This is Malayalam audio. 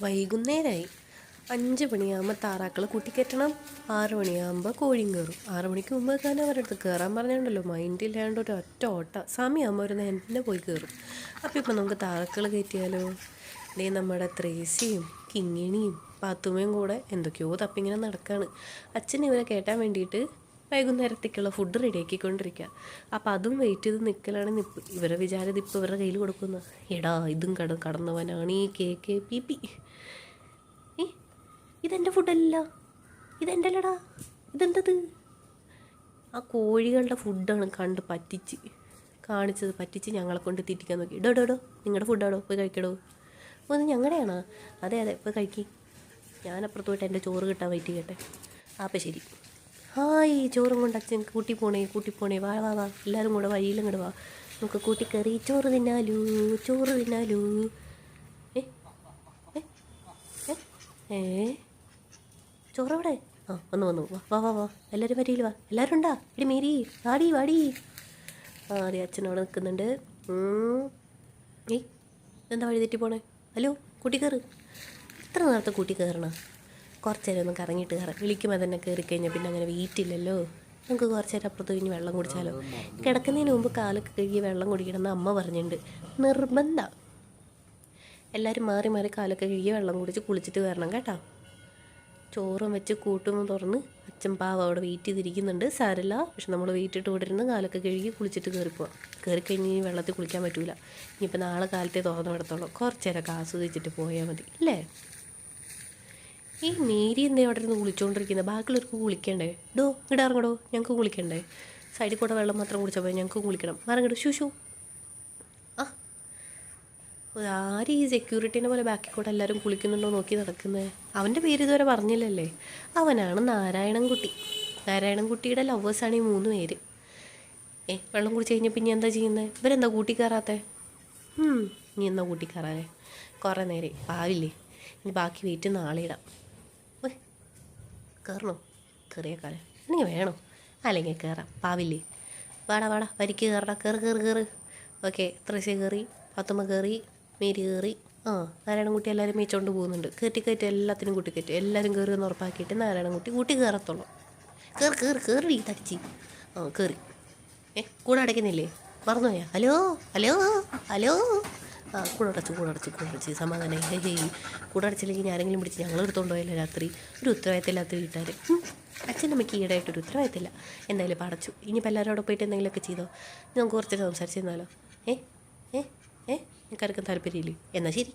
വൈകുന്നേരമായി 5 മണിയാകുമ്പോൾ താറാക്കൾ കൂട്ടിക്കയറ്റണം. 6 മണിയാകുമ്പോൾ കോഴിയും കയറും. 6 മണിക്ക് മുമ്പ് തന്നെ അവരുടെ അടുത്ത് കയറാൻ പറഞ്ഞിട്ടുണ്ടല്ലോ. മൈൻഡില്ലാണ്ട് ഒരു ഒറ്റ ഓട്ട സമയമാകുമ്പോൾ ഒരു തന്നെ പോയി കയറും. അപ്പോൾ ഇപ്പം നമുക്ക് താറാക്കൾ കയറ്റിയാലോ? നമ്മുടെ ത്രേസിയും കിങ്ങിണിയും പാത്തുമ്മയും കൂടെ എന്തൊക്കെയോ തപ്പിങ്ങനെ നടക്കുകയാണ്. അച്ഛൻ ഇവരെ കയറ്റാൻ വേണ്ടിയിട്ട് വൈകുന്നേരത്തേക്കുള്ള ഫുഡ് റെഡിയാക്കിക്കൊണ്ടിരിക്കുക. അപ്പോൾ അതും വെയിറ്റ് ചെയ്ത് നിൽക്കലാണ് നിപ്പ്. ഇവരെ വിചാരം ഇപ്പോൾ ഇവരുടെ കയ്യിൽ കൊടുക്കുന്ന എടാ ഇതും കടന്നവനാണ് ഈ KKPP. ഇതെൻ്റെ ഫുഡല്ല, ഇതെൻ്റെ അല്ലടാ, ഇതെന്തത്? ആ കോഴികളുടെ ഫുഡാണ് കണ്ട് പറ്റിച്ച് ഞങ്ങളെ കൊണ്ട് തീറ്റിക്കാൻ നോക്കി. ഇടോ നിങ്ങളുടെ ഫുഡാടോ, പോയി കഴിക്കടോ. ഒന്ന് ഞങ്ങളുടെയാണോ? അതെ ഇപ്പോൾ കഴിക്കി. ഞാനപ്പുറത്ത് പോയിട്ട് എൻ്റെ ചോറ് കിട്ടാൻ വെയിറ്റ് ചെയ്യട്ടെ. അപ്പം ശരി. ഹായ്, ചോറും കൊണ്ട് അച്ഛൻ കൂട്ടി പോണേ വാ എല്ലാവരും കൂടെ വഴിയിലും കൂടെ വാ, നമുക്ക് കൂട്ടിക്കറി ചോറ് തിന്നാലൂ. ചോറവിടെ? വന്നു വാ എല്ലാവരും വരിയിൽ വാ. എല്ലാവരും ഉണ്ടാ? ഇടി മേരി വാടി. അതെ അച്ഛനവിടെ നിൽക്കുന്നുണ്ട്. എന്താ വഴി തെറ്റി പോണേ? ഹലോ, കൂട്ടി കയറ്. ഇത്ര നേരത്തെ കൂട്ടി കയറണം? കുറച്ച് നേരം ഒന്ന് കറങ്ങിയിട്ട് കയറാം. വിളിക്കുമ്പോൾ തന്നെ കയറി കഴിഞ്ഞാൽ പിന്നെ അങ്ങനെ വെയിറ്റില്ലല്ലോ. നമുക്ക് കുറച്ച് നേരം അപ്പുറത്ത് കഴിഞ്ഞ് വെള്ളം കുടിച്ചാലോ? കിടക്കുന്നതിന് മുമ്പ് കാലൊക്കെ കഴുകി വെള്ളം കുടിക്കണമെന്ന് അമ്മ പറഞ്ഞിട്ടുണ്ട്. നിർബന്ധം. എല്ലാവരും മാറി കാലൊക്കെ കഴുകി വെള്ളം കുടിച്ച് കുളിച്ചിട്ട് വരണം കേട്ടോ. ചോറും വെച്ച് കൂട്ടുമ്പോൾ തുറന്ന് അച്ഛൻ പാവം അവിടെ വെയിറ്റ് ചെയ്തിരിക്കുന്നുണ്ട്. സാരല്ല, പക്ഷെ നമ്മൾ വെയിറ്റ് ഇട്ട് കൊണ്ടിരുന്ന് കാലൊക്കെ കഴുകി കുളിച്ചിട്ട് കയറിക്കഴിഞ്ഞ് വെള്ളത്തിൽ കുളിക്കാൻ പറ്റൂല. ഇനിയിപ്പോൾ നാളെ കാലത്തെ തുറന്നു വിടത്തുള്ളൂ. കുറച്ച് നേരമൊക്കെ ആസ്വദിച്ചിട്ട് പോയാൽ മതി അല്ലേ? ഈ മേരി എന്തേ അവിടെ ഇരുന്ന് കുളിച്ചുകൊണ്ടിരിക്കുന്നത്? ബാക്കിയുള്ളവർക്ക് കുളിക്കണ്ടേ? ഇങ്ങോട്ട് ഇറങ്ങടോ, ഞങ്ങൾക്ക് കുളിക്കണ്ടേ? സൈഡിൽ കൂടെ വെള്ളം മാത്രം കുടിച്ചപ്പോൾ ഞങ്ങൾക്ക് കുളിക്കണം. ഇറങ്ങടോ. ശൂശു. ആര് ഈ സെക്യൂരിറ്റീനെ പോലെ ബാക്കിൽ കൂടെ എല്ലാവരും കുളിക്കുന്നുണ്ടോ നോക്കി നടക്കുന്നത്? അവൻ്റെ പേര് ഇതുവരെ പറഞ്ഞില്ലല്ലേ? അവനാണ് നാരായണൻകുട്ടിയുടെ ലവേഴ്സാണ് ഈ 3 പേര്. വെള്ളം കുടിച്ച് കഴിഞ്ഞാൽ പിന്നെ എന്താ ചെയ്യുന്നത്? ഇവരെന്താ കൂട്ടി കയറാത്തേ? ഇനി എന്താ കൂട്ടി കയറാനേ? കുറേ നേരം പാവില്ലേ? ഇനി ബാക്കി വെയിറ്റ് നാളെ ഇടാം. കയറണോ? കയറിയേക്കാലേ അല്ലെങ്കിൽ വേണോ? അല്ലെങ്കിൽ കയറാം. പാവില്ലേ? വാടാ വരിക്ക് കയറടാ. കയറ്. ഓക്കെ, ത്രേസ്യ കയറി, പാത്തുമ്മ കയറി, മേരി കയറി. നാരായണൻകുട്ടി എല്ലാവരും മേച്ചോണ്ട് പോകുന്നുണ്ട്. കയറ്റി എല്ലാത്തിനും കൂട്ടിക്കയറ്റി. എല്ലാവരും കയറിയെന്ന് ഉറപ്പാക്കിയിട്ട് നാരായണൻകുട്ടി കൂട്ടി കയറത്തുള്ളൂ. കയറി തടിച്ച്. കയറി. കൂടെ അടയ്ക്കുന്നില്ലേ? മറന്നുപോയാ? ഹലോ. കൂടെ അടച്ച് സമാധാനം. കൂടെ അടച്ചില്ലെങ്കിൽ ആരെങ്കിലും പിടിച്ച് ഞങ്ങൾ എടുത്തോണ്ട് പോയല്ലോ രാത്രി. ഒരു ഉത്തരവാദിത്തമില്ലാത്ത വീട്ടുകാർ. അച്ഛൻ്റെ അമ്മയ്ക്ക് ഈടായിട്ടൊരു ഉത്തരവാദിത്തമില്ല. എന്തായാലും ഇപ്പോൾ അടച്ചു. ഇനിയിപ്പോൾ എല്ലാവരും അവിടെ പോയിട്ട് എന്തെങ്കിലുമൊക്കെ ചെയ്തോ? നമുക്ക് കുറച്ച് സംസാരിച്ചിരുന്നാലോ? എനിക്കാർക്കും താല്പര്യമില്ലേ? എന്നാൽ ശരി.